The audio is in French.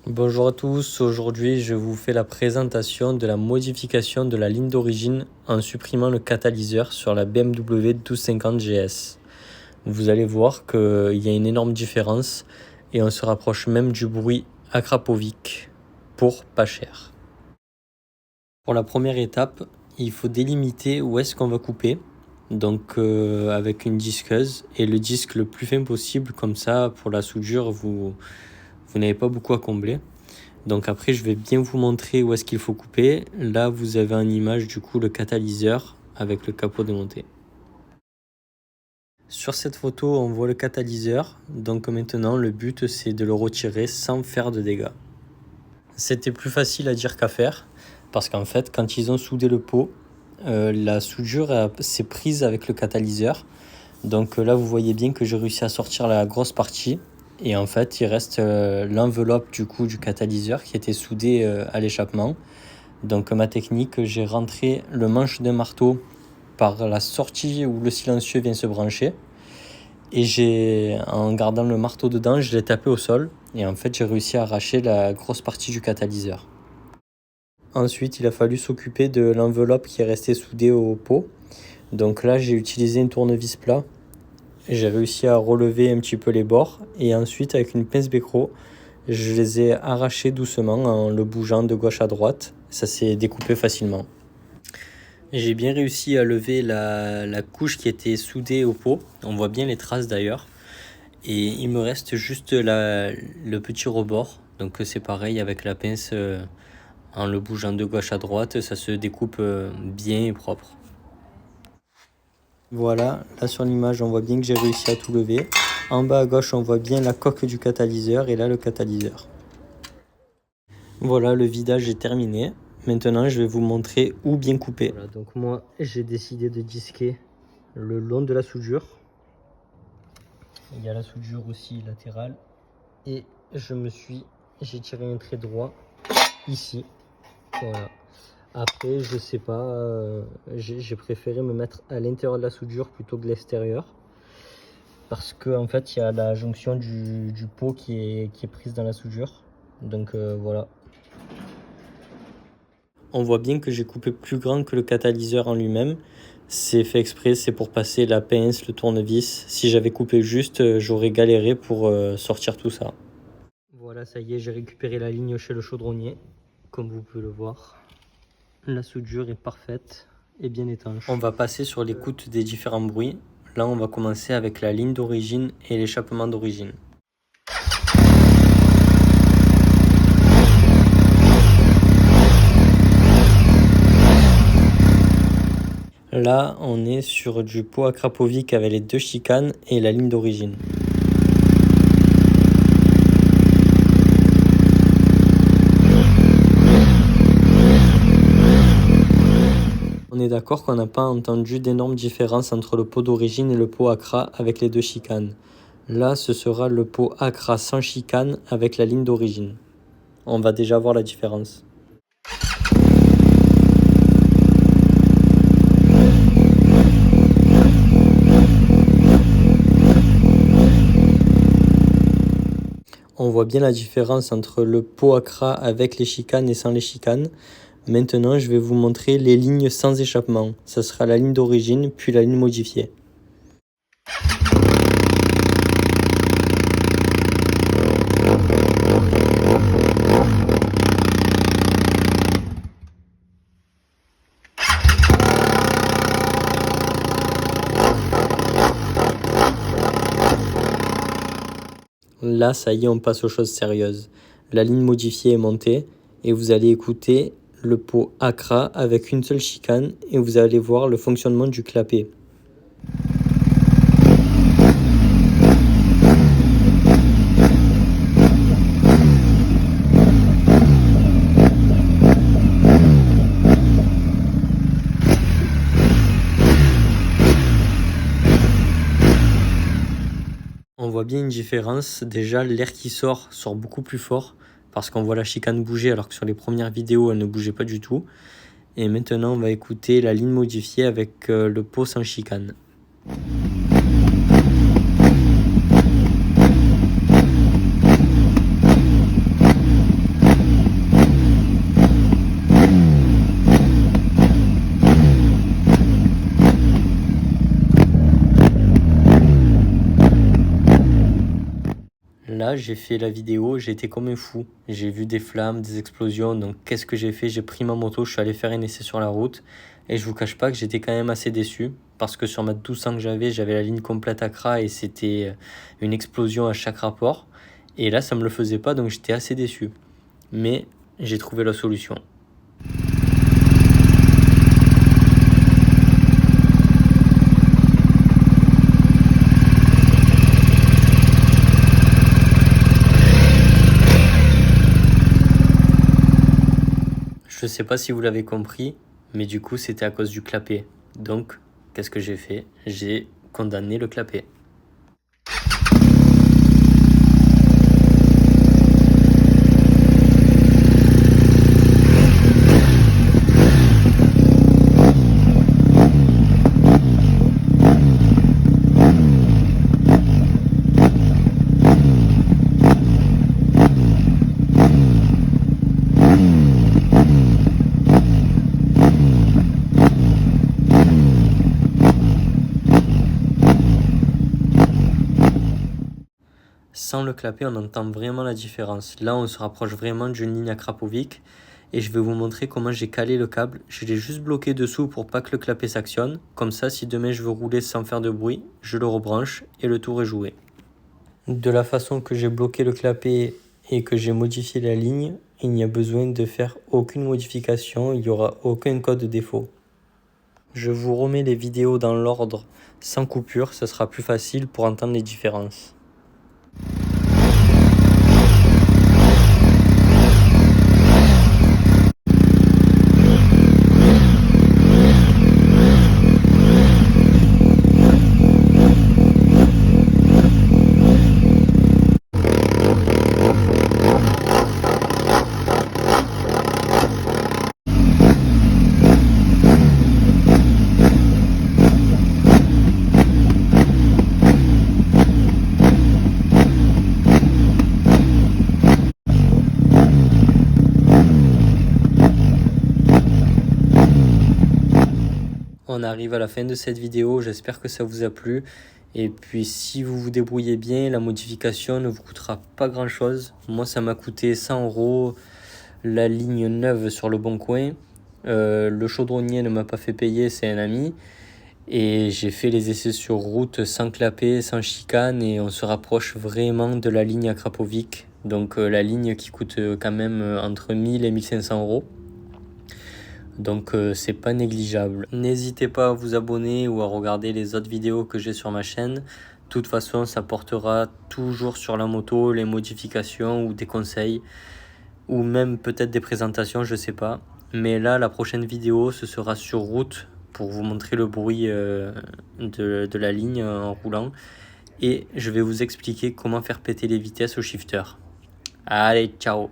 Bonjour à tous, aujourd'hui je vous fais la présentation de la modification de la ligne d'origine en supprimant le catalyseur sur la BMW 1250 GS. Vous allez voir qu'il y a une énorme différence et on se rapproche même du bruit Akrapovic pour pas cher. Pour la première étape, il faut délimiter où est-ce qu'on va couper, donc avec une disqueuse et le disque le plus fin possible, comme ça pour la soudure vous n'avez pas beaucoup à combler. Donc après je vais bien vous montrer où est-ce qu'il faut couper. Là vous avez en image du coup le catalyseur avec le capot démonté. Sur cette photo on voit le catalyseur, donc maintenant le but c'est de le retirer sans faire de dégâts. C'était plus facile à dire qu'à faire parce qu'en fait quand ils ont soudé le pot, la soudure s'est prise avec le catalyseur. Donc là vous voyez bien que j'ai réussi à sortir la grosse partie. Et en fait, il reste l'enveloppe du catalyseur qui était soudée à l'échappement. Donc ma technique, j'ai rentré le manche d'un marteau par la sortie où le silencieux vient se brancher. Et en gardant le marteau dedans, je l'ai tapé au sol. Et en fait, j'ai réussi à arracher la grosse partie du catalyseur. Ensuite, il a fallu s'occuper de l'enveloppe qui est restée soudée au pot. Donc là, j'ai utilisé un tournevis plat. J'ai réussi à relever un petit peu les bords et ensuite avec une pince bécro, je les ai arrachés doucement en le bougeant de gauche à droite. Ça s'est découpé facilement. J'ai bien réussi à lever la couche qui était soudée au pot. On voit bien les traces d'ailleurs. Et il me reste juste le petit rebord. Donc c'est pareil avec la pince, en le bougeant de gauche à droite, ça se découpe bien et propre. Voilà, là sur l'image on voit bien que j'ai réussi à tout lever. En bas à gauche on voit bien la coque du catalyseur et là le catalyseur. Voilà, le vidage est terminé. Maintenant je vais vous montrer où bien couper. Voilà, donc moi j'ai décidé de disquer le long de la soudure. Il y a la soudure aussi latérale. Et j'ai tiré un trait droit ici. Voilà. Après, je sais pas, j'ai préféré me mettre à l'intérieur de la soudure plutôt que l'extérieur. Parce que en fait, il y a la jonction du pot qui est prise dans la soudure. Donc voilà. On voit bien que j'ai coupé plus grand que le catalyseur en lui-même. C'est fait exprès, c'est pour passer la pince, le tournevis. Si j'avais coupé juste, j'aurais galéré pour sortir tout ça. Voilà, ça y est, j'ai récupéré la ligne chez le chaudronnier, comme vous pouvez le voir. La soudure est parfaite et bien étanche. On va passer sur l'écoute des différents bruits. Là, on va commencer avec la ligne d'origine et l'échappement d'origine. Là, on est sur du pot Akrapovic avec les deux chicanes et la ligne d'origine. On est d'accord qu'on n'a pas entendu d'énormes différences entre le pot d'origine et le pot Akra avec les deux chicanes. Là, ce sera le pot Akra sans chicane avec la ligne d'origine. On va déjà voir la différence. On voit bien la différence entre le pot Akra avec les chicanes et sans les chicanes. Maintenant, je vais vous montrer les lignes sans échappement. Ça sera la ligne d'origine, puis la ligne modifiée. Là, ça y est, on passe aux choses sérieuses. La ligne modifiée est montée et vous allez écouter le pot Akra avec une seule chicane et vous allez voir le fonctionnement du clapet. On voit bien une différence. Déjà, l'air qui sort beaucoup plus fort parce qu'on voit la chicane bouger alors que sur les premières vidéos, elle ne bougeait pas du tout. Et maintenant, on va écouter la ligne modifiée avec le pot sans chicane. là, j'ai fait la vidéo, j'ai été comme un fou. J'ai vu des flammes, des explosions, donc qu'est-ce que j'ai fait? J'ai pris ma moto, je suis allé faire un essai sur la route. Et je vous cache pas que j'étais quand même assez déçu, parce que sur ma 1200 que j'avais la ligne complète à CRA et c'était une explosion à chaque rapport. Et là, ça me le faisait pas, donc j'étais assez déçu. Mais j'ai trouvé la solution. Je sais pas si vous l'avez compris, mais du coup c'était à cause du clapet. Donc, qu'est-ce que j'ai fait? J'ai condamné le clapet. Sans le clapet, on entend vraiment la différence. Là, on se rapproche vraiment d'une ligne à Krapovic. Et je vais vous montrer comment j'ai calé le câble. Je l'ai juste bloqué dessous pour pas que le clapet s'actionne. Comme ça, si demain je veux rouler sans faire de bruit, je le rebranche et le tour est joué. De la façon que j'ai bloqué le clapet et que j'ai modifié la ligne, il n'y a besoin de faire aucune modification, il n'y aura aucun code défaut. Je vous remets les vidéos dans l'ordre sans coupure, ce sera plus facile pour entendre les différences. On arrive à la fin de cette vidéo, j'espère que ça vous a plu. Et puis si vous vous débrouillez bien, la modification ne vous coûtera pas grand chose. Moi ça m'a coûté 100 € la ligne neuve sur le bon coin. Le chaudronnier ne m'a pas fait payer, c'est un ami. Et j'ai fait les essais sur route sans clapet, sans chicane et on se rapproche vraiment de la ligne à Krapovic. Donc la ligne qui coûte quand même entre 1000 et 1500 €. Donc c'est pas négligeable. N'hésitez pas à vous abonner ou à regarder les autres vidéos que j'ai sur ma chaîne. De toute façon, ça portera toujours sur la moto, les modifications ou des conseils. Ou même peut-être des présentations, je sais pas. Mais là, la prochaine vidéo, ce sera sur route pour vous montrer le bruit de la ligne en roulant. Et je vais vous expliquer comment faire péter les vitesses au shifter. Allez, ciao!